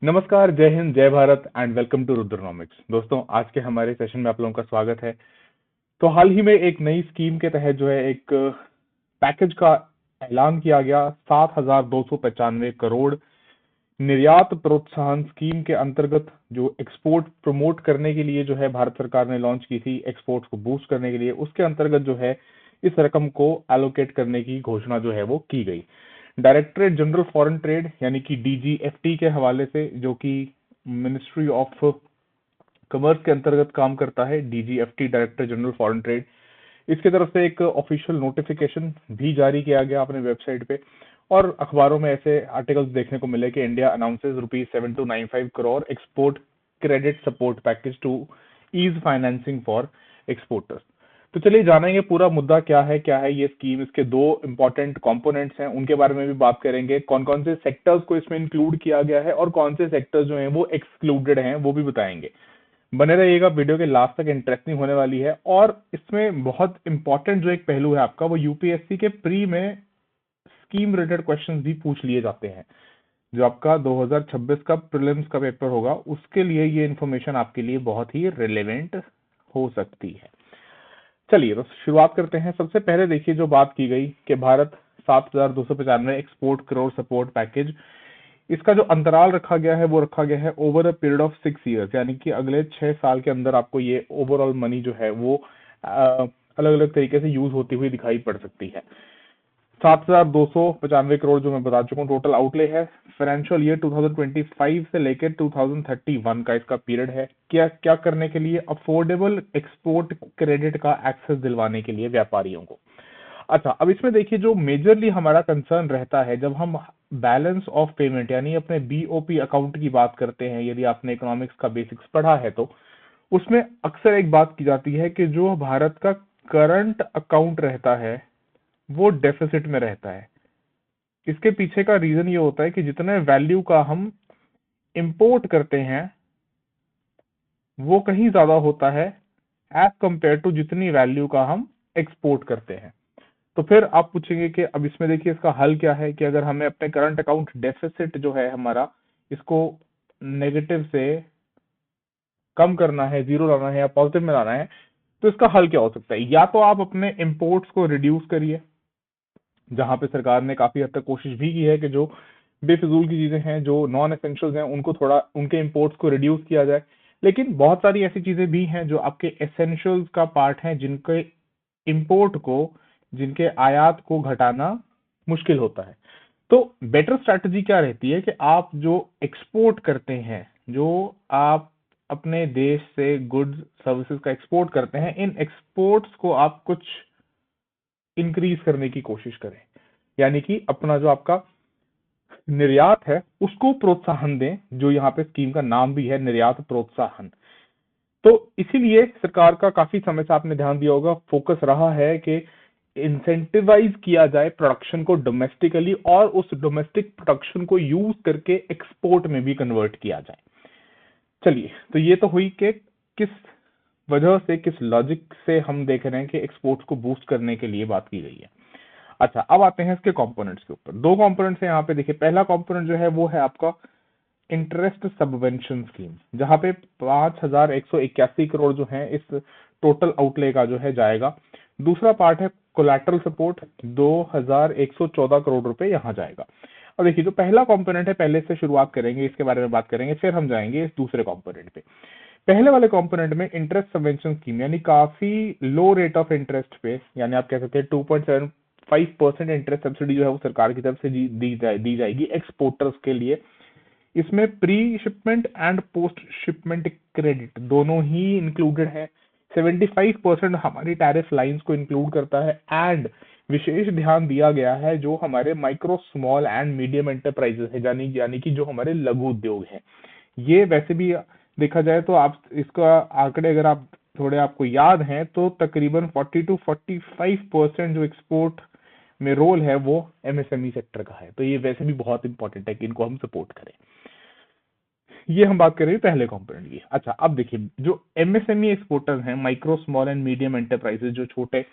नमस्कार, जय हिंद, जय भारत एंड वेलकम टू रुद्रनॉमिक्स। दोस्तों, आज के हमारे सेशन में आप लोगों का स्वागत है। तो हाल ही में एक नई स्कीम के तहत जो है एक पैकेज का ऐलान किया गया। 7,295 करोड़ निर्यात प्रोत्साहन स्कीम के अंतर्गत जो एक्सपोर्ट प्रमोट करने के लिए जो है भारत सरकार ने लॉन्च की थी, एक्सपोर्ट को बूस्ट करने के लिए, उसके अंतर्गत जो है इस रकम को एलोकेट करने की घोषणा जो है वो की गई। डायरेक्टरेट जनरल फॉरेन ट्रेड यानी कि डीजीएफटी के हवाले से, जो कि मिनिस्ट्री ऑफ कॉमर्स के अंतर्गत काम करता है, DGFT director general foreign trade, इसकी तरफ से एक ऑफिशियल नोटिफिकेशन भी जारी किया गया अपने वेबसाइट पे। और अखबारों में ऐसे आर्टिकल्स देखने को मिले कि India announces ₹7295 crore export credit support package to ease financing for exporters. तो चलिए जानेंगे पूरा मुद्दा क्या है ये स्कीम, इसके दो इंपॉर्टेंट कंपोनेंट्स हैं, उनके बारे में भी बात करेंगे। कौन कौन से सेक्टर्स को इसमें इंक्लूड किया गया है और कौन से सेक्टर्स जो हैं वो एक्सक्लूडेड हैं, वो भी बताएंगे। बने रहिएगा, वीडियो के लास्ट तक इंटरेस्टिंग होने वाली है। और इसमें बहुत इंपॉर्टेंट जो एक पहलू है आपका, वो यूपीएससी के प्री में स्कीम रिलेटेड क्वेश्चंस भी पूछ लिए जाते हैं। जो आपका 2026 का प्रीलिम्स का पेपर होगा, उसके लिए ये इन्फॉर्मेशन आपके लिए बहुत ही रिलेवेंट हो सकती है। चलिए तो शुरुआत करते हैं। सबसे पहले देखिए, जो बात की गई कि Bharat 7,295 export crore support package, इसका जो अंतराल रखा गया है वो रखा गया है over a period of 6 years, यानी कि अगले 6 साल के अंदर आपको ये ओवरऑल मनी जो है वो अलग अलग तरीके से यूज होती हुई दिखाई पड़ सकती है। 7,295 करोड़ जो मैं बता चुका हूँ टोटल आउटले है। फाइनेंशियल ईयर 2025 से लेकर 2031 का इसका पीरियड है। क्या क्या करने के लिए? अफोर्डेबल एक्सपोर्ट क्रेडिट का एक्सेस दिलवाने के लिए व्यापारियों को। अच्छा, अब इसमें देखिए, जो मेजरली हमारा कंसर्न रहता है जब हम बैलेंस ऑफ पेमेंट यानी अपने बीओपी अकाउंट की बात करते हैं, यदि आपने इकोनॉमिक्स का बेसिक्स पढ़ा है तो उसमें अक्सर एक बात की जाती है कि जो भारत का करंट अकाउंट रहता है वो डेफिसिट में रहता है। इसके पीछे का रीजन ये होता है कि जितने वैल्यू का हम इंपोर्ट करते हैं वो कहीं ज्यादा होता है एज कंपेयर टू जितनी वैल्यू का हम एक्सपोर्ट करते हैं। तो फिर आप पूछेंगे कि अब इसमें देखिए इसका हल क्या है, कि अगर हमें अपने करंट अकाउंट डेफिसिट जो है हमारा, इसको नेगेटिव से कम करना है, जीरो लाना है या पॉजिटिव में लाना है, तो इसका हल क्या हो सकता है? या तो आप अपने इंपोर्ट्स को रिड्यूस करिए, जहां पे सरकार ने काफी हद तक कोशिश भी की है कि जो बेफिजूल की चीजें हैं, जो नॉन एसेंशियल्स हैं, उनको थोड़ा उनके इंपोर्ट्स को रिड्यूस किया जाए। लेकिन बहुत सारी ऐसी चीजें भी हैं जो आपके एसेंशियल्स का पार्ट हैं, जिनके इंपोर्ट को, जिनके आयात को घटाना मुश्किल होता है। तो बेटर स्ट्रैटेजी क्या रहती है कि आप जो एक्सपोर्ट करते हैं, जो आप अपने देश से गुड्स सर्विसेज का एक्सपोर्ट करते हैं, इन एक्सपोर्ट्स को आप कुछ इंक्रीज करने की कोशिश करें, यानी कि अपना जो आपका निर्यात है उसको प्रोत्साहन दें, जो यहाँ पे स्कीम का नाम भी है, निर्यात प्रोत्साहन। तो इसीलिए सरकार का काफी समय से आपने ध्यान दिया होगा, फोकस रहा है कि इंसेंटिवाइज किया जाए प्रोडक्शन को डोमेस्टिकली, और उस डोमेस्टिक प्रोडक्शन को यूज करके एक्सपोर्ट में भी कन्वर्ट किया जाए। चलिए, तो ये तो हुई कि किस वजह से, किस लॉजिक से हम देख रहे हैं कि एक्सपोर्ट्स को बूस्ट करने के लिए बात की गई है। अच्छा, अब आते हैं इसके कंपोनेंट्स के ऊपर। दो कंपोनेंट्स हैं यहाँ पे। देखिए, पहला कंपोनेंट जो है वो है आपका इंटरेस्ट सबवेंशन स्कीम, जहां पे 5,181 करोड़ जो है इस टोटल आउटले का जो है जाएगा। दूसरा पार्ट है कोलैटरल सपोर्ट, 2,114 करोड़ रुपए यहाँ जाएगा। अब देखिए, जो पहला कंपोनेंट है, पहले से शुरुआत करेंगे, इसके बारे में बात करेंगे, फिर हम जाएंगे इस दूसरे कंपोनेंट पे। पहले वाले कंपोनेंट में इंटरेस्ट सबवेंशन स्कीम, यानी काफी लो रेट ऑफ इंटरेस्ट पे, यानी आप कह सकते हैं 2.75% इंटरेस्ट सब्सिडी जो है वो सरकार की तरफ से दी जाएगी एक्सपोर्टर्स के लिए। इसमें pre shipment and post shipment credit दोनों ही इंक्लूडेड है। 75% हमारी टैरिफ लाइंस को इंक्लूड करता है। एंड विशेष ध्यान दिया गया है जो हमारे micro small and medium enterprises है, यानी कि जो हमारे लघु उद्योग हैं। ये वैसे भी देखा जाए तो आप इसका आंकड़े अगर आप थोड़े आपको याद हैं तो तकरीबन 40 to 45% जो एक्सपोर्ट में रोल है वो एमएसएमई सेक्टर का है। तो ये वैसे भी बहुत इंपॉर्टेंट है कि इनको हम सपोर्ट करें। ये हम बात कर रहे हैं पहले कंपोनेंट की। अच्छा, अब देखिए, जो एमएसएमई एक्सपोर्टर्स हैं, micro small and medium enterprises, जो छोटे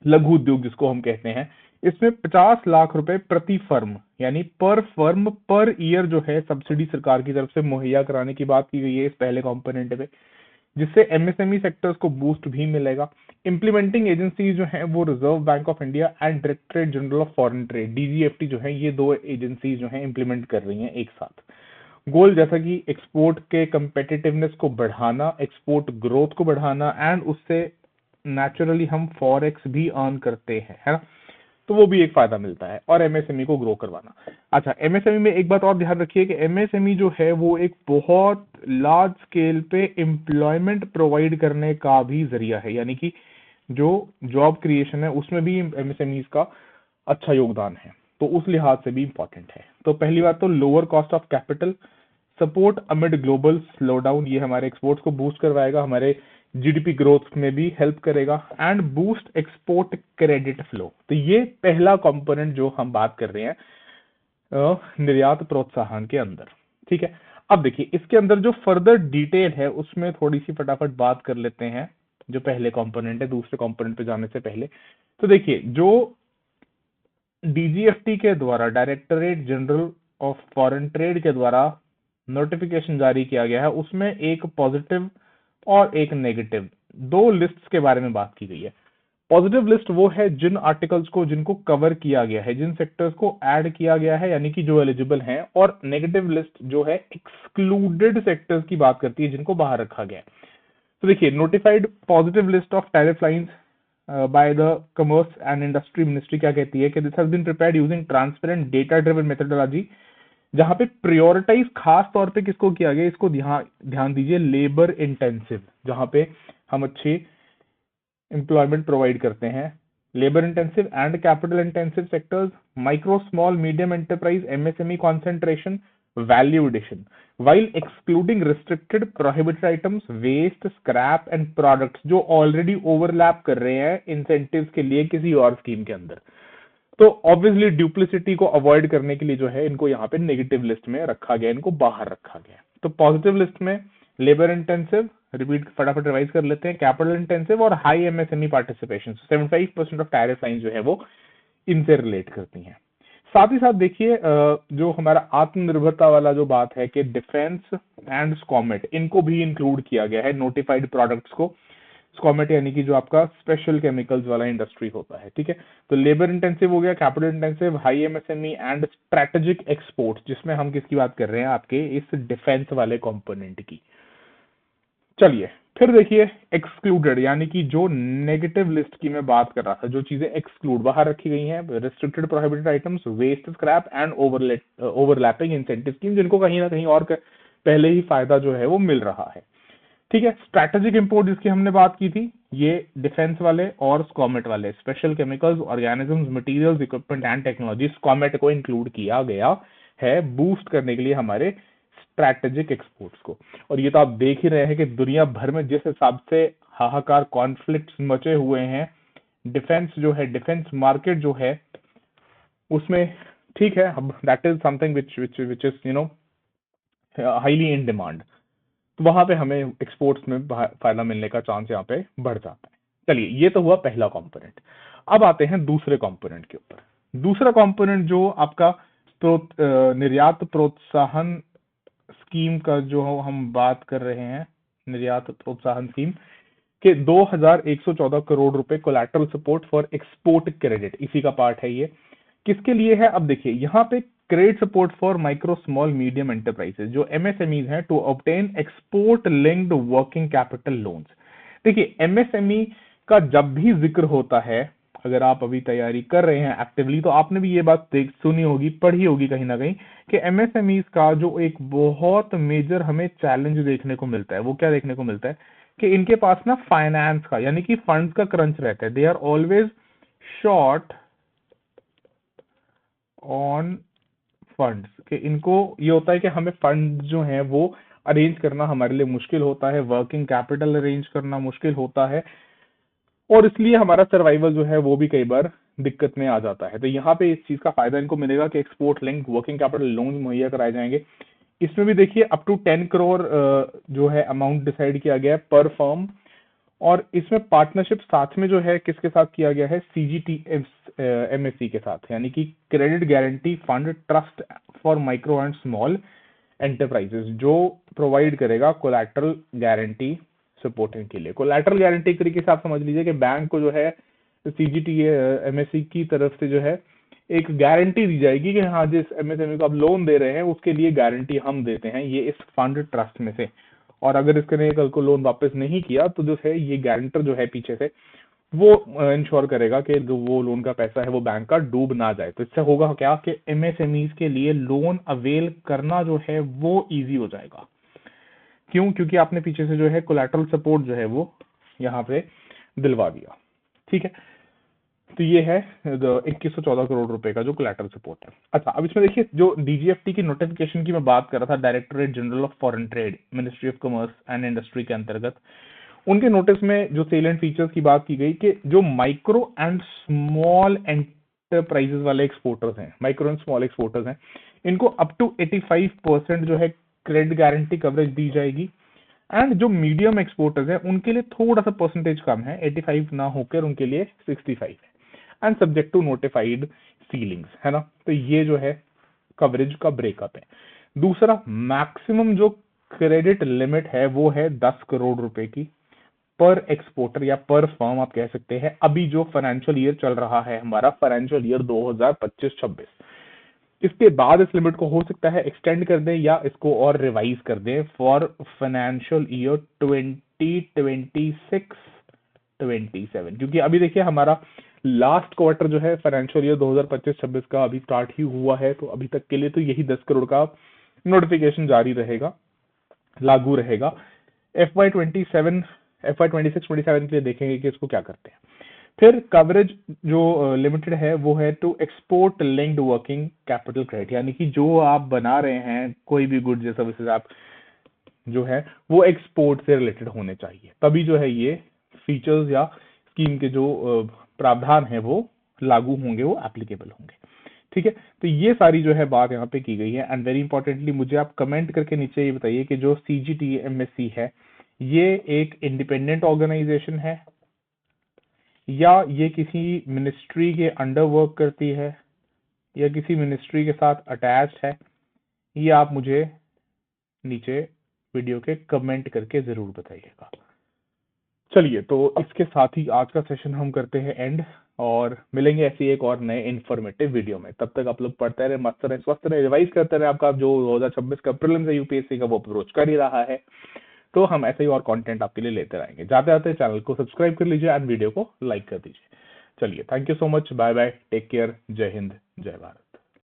लघु उद्योग जिसको हम कहते हैं, इसमें 50 लाख रुपए प्रति फर्म यानी पर फर्म पर ईयर जो है सब्सिडी सरकार की तरफ से मुहैया कराने की बात की गई है इस पहले कंपोनेंट में, जिससे एमएसएमई सेक्टर्स को बूस्ट भी मिलेगा। इंप्लीमेंटिंग एजेंसीज जो है वो reserve bank of India and directorate general of foreign trade DGFT जो है, ये दो एजेंसीज जो है इंप्लीमेंट कर रही हैं एक साथ। गोल जैसा कि एक्सपोर्ट के कंपेटिटिवनेस को बढ़ाना, एक्सपोर्ट ग्रोथ को बढ़ाना एंड उससे नेचुरली हम फॉरेक्स भी अर्न करते हैं, है ना, तो वो भी एक फायदा मिलता है, और एमएसएमई को ग्रो करवाना। अच्छा, एमएसएमई में एक बात और ध्यान रखिए कि एमएसएमई जो है वो एक बहुत लार्ज स्केल पे एम्प्लॉयमेंट प्रोवाइड करने का भी जरिया है, यानी कि जो जॉब क्रिएशन है उसमें भी एमएसएमई का अच्छा योगदान है, तो उस लिहाज से भी इंपॉर्टेंट है। तो पहली बात तो lower cost of capital, support amid global slowdown, ये हमारे एक्सपोर्ट्स को बूस्ट करवाएगा, हमारे जीडीपी ग्रोथ में भी हेल्प करेगा, and boost export credit flow. तो ये पहला कंपोनेंट जो हम बात कर रहे हैं निर्यात प्रोत्साहन के अंदर। ठीक है, अब देखिए इसके अंदर जो फर्दर डिटेल है उसमें थोड़ी सी फटाफट बात कर लेते हैं, जो पहले कंपोनेंट है दूसरे कंपोनेंट पे जाने से पहले। तो देखिए जो डीजीएफटी के द्वारा, directorate general of foreign trade के द्वारा नोटिफिकेशन जारी किया गया है, उसमें एक पॉजिटिव और एक नेगेटिव दो लिस्ट्स के बारे में बात की गई है। पॉजिटिव लिस्ट वो है जिन आर्टिकल्स को जिनको कवर किया गया है, जिन सेक्टर्स को ऐड किया गया है, यानी कि जो एलिजिबल हैं, और नेगेटिव लिस्ट जो है एक्सक्लूडेड सेक्टर्स की बात करती है, जिनको बाहर रखा गया है। तो देखिए notified positive list of tariff lines by the commerce and industry ministry क्या कहती है कि this has been prepared using transparent data driven methodology, जहां पे प्रियोरिटाइज खास तौर पे किसको किया गया, इसको ध्यान दीजिए, लेबर इंटेंसिव, जहां पे हम अच्छी एम्प्लॉयमेंट प्रोवाइड करते हैं, labour intensive and capital intensive sectors, micro small medium enterprise, MSME concentration, value addition, while excluding restricted prohibited items, waste, scrap and products जो ऑलरेडी ओवरलैप कर रहे हैं इंसेंटिव्स के लिए किसी और स्कीम के अंदर। तो ऑब्वियसली ड्यूप्लिसिटी को अवॉइड करने के लिए जो है इनको यहाँ पे नेगेटिव लिस्ट में रखा गया, इनको बाहर रखा गया। तो पॉजिटिव लिस्ट में लेबर इंटेंसिव, रिपीट फटाफट रिवाइज कर लेते हैं, कैपिटल इंटेंसिव और high MSME participation, 75% of tariff line जो है वो इनसे रिलेट करती हैं। साथ ही साथ देखिए जो हमारा आत्मनिर्भरता वाला जो बात है कि डिफेंस एंड स्कॉमेट, इनको भी इंक्लूड किया गया है नोटिफाइड प्रोडक्ट्स को। स्कॉमेट यानी कि जो आपका स्पेशल केमिकल्स वाला इंडस्ट्री होता है, ठीक है। तो लेबर इंटेंसिव हो गया, capital intensive, high MSME and strategic export, जिसमें हम किसकी बात कर रहे हैं, आपके इस डिफेंस वाले कंपोनेंट की। चलिए फिर देखिए एक्सक्लूडेड, यानी कि जो नेगेटिव लिस्ट की मैं बात कर रहा था, जो चीजें एक्सक्लूड बाहर रखी गई हैं, restricted prohibited items, waste, scrap and overlapping incentive scheme, जिनको कहीं ना कहीं और पहले ही फायदा जो है वो मिल रहा है। ठीक है, स्ट्रैटेजिक इंपोर्ट जिसकी हमने बात की थी, ये डिफेंस वाले और स्कॉमेट वाले, special chemicals, organisms, materials, equipment and technology, SCOMET को इंक्लूड किया गया है बूस्ट करने के लिए हमारे स्ट्रैटेजिक एक्सपोर्ट्स को। और ये तो आप देख ही रहे हैं कि दुनिया भर में जिस हिसाब से हाहाकार कॉन्फ्लिक्ट्स मचे हुए हैं, डिफेंस जो है, डिफेंस मार्केट जो है उसमें, ठीक है, अब that is something which which which is highly in demand, तो वहां पे हमें एक्सपोर्ट्स में फायदा मिलने का चांस यहाँ पे बढ़ जाता है। चलिए ये तो हुआ पहला कंपोनेंट। अब आते हैं दूसरे कंपोनेंट के ऊपर। दूसरा कंपोनेंट जो आपका निर्यात प्रोत्साहन स्कीम का जो हम बात कर रहे हैं, निर्यात प्रोत्साहन स्कीम के 2114 करोड़ रुपए collateral support for export credit, इसी का पार्ट है ये। किसके लिए है, अब देखिए यहाँ पे credit support for micro small medium enterprises, जो एमएसएमईज हैं, to obtain export linked working capital loans. देखिए एमएसएमई का जब भी जिक्र होता है, अगर आप अभी तैयारी कर रहे हैं एक्टिवली, तो आपने भी ये बात सुनी होगी, पढ़ी होगी कहीं ना कहीं, कि एमएसएमईज का जो एक बहुत मेजर हमें चैलेंज देखने को मिलता है, वो क्या देखने को मिलता है कि इनके पास ना फाइनेंस का, यानी कि फंड्स का क्रंच रहता है। They are always short on funds, कि इनको ये होता है कि हमें फंड जो है वो अरेंज करना हमारे लिए मुश्किल होता है, वर्किंग कैपिटल अरेंज करना मुश्किल होता है, और इसलिए हमारा सर्वाइवल जो है वो भी कई बार दिक्कत में आ जाता है। तो यहाँ पे इस चीज का फायदा इनको मिलेगा कि export link working capital loan मुहैया कराए जाएंगे। इसमें भी देखिए अप टू 10 करोड़ जो है अमाउंट डिसाइड किया गया है पर फर्म, और इसमें पार्टनरशिप साथ में जो है किसके साथ किया गया है, सीजीटी एमएससी के साथ, यानी कि credit guarantee fund trust for micro and small enterprises, जो प्रोवाइड करेगा कोलैटरल गारंटी सपोर्टिंग के लिए। कोलैटरल गारंटी एक तरीके से आप समझ लीजिए कि बैंक को जो है सीजीटी एमएससी की तरफ से जो है एक गारंटी दी जाएगी कि हाँ, जिस एमएसएमई को आप लोन दे रहे हैं उसके लिए गारंटी हम देते हैं ये इस फंड ट्रस्ट में से, और अगर इसने कल को लोन वापस नहीं किया तो जो है ये गारंटर जो है पीछे से वो इंश्योर करेगा कि जो वो लोन का पैसा है वो बैंक का डूब ना जाए। तो इससे होगा क्या कि एमएसएमईज के लिए लोन अवेल करना जो है वो इजी हो जाएगा। क्यों? क्योंकि आपने पीछे से जो है कोलैटरल सपोर्ट जो है वो यहाँ पे दिलवा दिया। ठीक है, तो ये है 2114 करोड़ रुपए का जो कोलैटरल सपोर्ट है। अच्छा, अब इसमें देखिए जो डीजीएफटी की नोटिफिकेशन की मैं बात कर रहा था, directorate general of foreign trade, ministry of commerce and industry के अंतर्गत, उनके नोटिस में जो सेलेंट फीचर्स की बात की गई कि जो माइक्रो एंड स्मॉल एंटरप्राइजेस वाले एक्सपोर्टर्स हैं, माइक्रो एंड स्मॉल एक्सपोर्टर्स हैं, इनको अप टू 85% जो है क्रेडिट गारंटी कवरेज दी जाएगी। एंड जो मीडियम एक्सपोर्टर्स हैं उनके लिए थोड़ा सा परसेंटेज कम है, 85 ना होकर उनके लिए 65 है, and subject to notified ceilings, है ना। तो ये जो है कवरेज का ब्रेकअप है। दूसरा, मैक्सिमम जो क्रेडिट लिमिट है वो है 10 करोड़ रुपए की पर एक्सपोर्टर या पर फर्म आप कह सकते हैं। अभी जो फाइनेंशियल ईयर चल रहा है हमारा, फाइनेंशियल ईयर 2025-26, इसके बाद इस लिमिट को हो सकता है एक्सटेंड कर दें या इसको और रिवाइज कर दें फॉर फाइनेंशियल ईयर 2026-27, क्योंकि अभी देखिए हमारा लास्ट क्वार्टर जो है फाइनेंशियल ईयर 2025-26 का अभी स्टार्ट ही हुआ है, तो अभी तक के लिए तो यही 10 करोड़ का नोटिफिकेशन जारी रहेगा, लागू रहेगा। FY26-27 के लिए देखेंगे कि इसको क्या करते हैं। फिर कवरेज जो लिमिटेड है वो है to export linked working capital credit, यानी कि जो आप बना रहे हैं कोई भी गुड्स या सर्विसेज आप जो है वो एक्सपोर्ट से रिलेटेड होने चाहिए, तभी जो है ये फीचर्स या स्कीम के जो प्रावधान है वो लागू होंगे, वो एप्लीकेबल होंगे। ठीक है, तो ये सारी जो है बात यहाँ पे की गई है। एंड वेरी इंपॉर्टेंटली मुझे आप कमेंट करके नीचे ये बताइए कि जो CGTMSC है ये एक इंडिपेंडेंट ऑर्गेनाइजेशन है या ये किसी मिनिस्ट्री के अंडर वर्क करती है या किसी मिनिस्ट्री के साथ अटैच्ड है, ये आप मुझे नीचे वीडियो के कमेंट करके जरूर बताइएगा। चलिए, तो इसके साथ ही आज का सेशन हम करते हैं एंड, और मिलेंगे ऐसी एक और नए इन्फॉर्मेटिव वीडियो में। तब तक आप लोग पढ़ते रहे, मस्त रहे, स्वस्थ रहे, रिवाइज करते रहे। आपका जो 2026 का प्रीलिम्स है यूपीएससी का वो अप्रोच कर ही रहा है, तो हम ऐसे ही और कंटेंट आपके लिए लेते रहेंगे। जाते जाते चैनल को सब्सक्राइब कर लीजिए एंड वीडियो को लाइक कर दीजिए। चलिए, thank you so much, bye bye, take care, जय हिंद, जय भारत।